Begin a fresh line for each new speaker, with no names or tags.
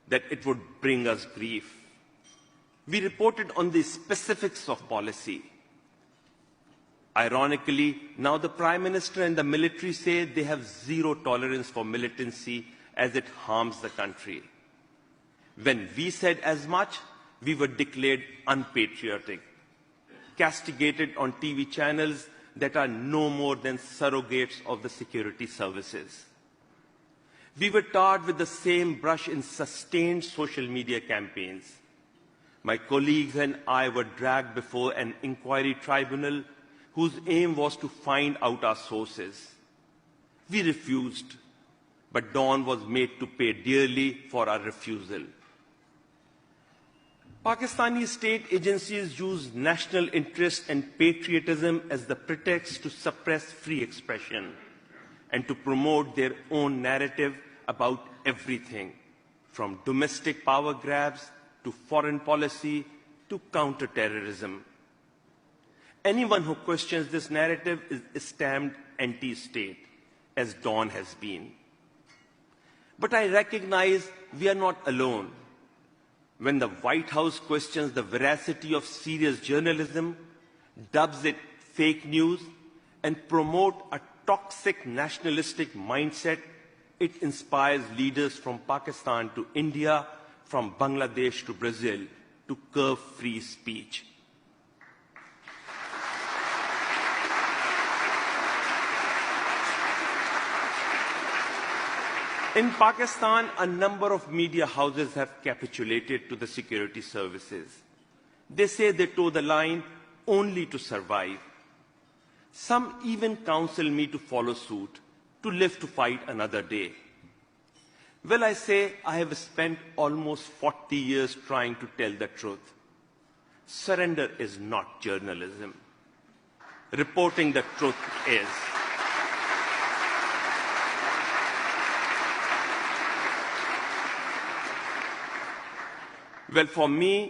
that it would bring us grief. We reported on the specifics of policy. Ironically, now the Prime Minister and the military say they have zero tolerance for militancy as it harms the country. When we said as much, we were declared unpatriotic, castigated on TV channels that are no more than surrogates of the security services. We were tarred with the same brush in sustained social media campaigns. My colleagues and I were dragged before an inquiry tribunal whose aim was to find out our sources. We refused, but Dawn was made to pay dearly for our refusal. Pakistani state agencies use national interest and patriotism as the pretext to suppress free expression and to promote their own narrative about everything, from domestic power grabs to foreign policy to counterterrorism. Anyone who questions this narrative is stamped anti-state, as Dawn has been. But I recognize we are not alone. When the White House questions the veracity of serious journalism, dubs it fake news, and promotes a toxic nationalistic mindset, it inspires leaders from Pakistan to India, from Bangladesh to Brazil, to curb free speech. In Pakistan, a number of media houses have capitulated to the security services. They say they toe the line only to survive. Some even counsel me to follow suit, to live to fight another day. Well, I say I have spent almost 40 years trying to tell the truth. Surrender is not journalism. Reporting the truth is. Well, for me,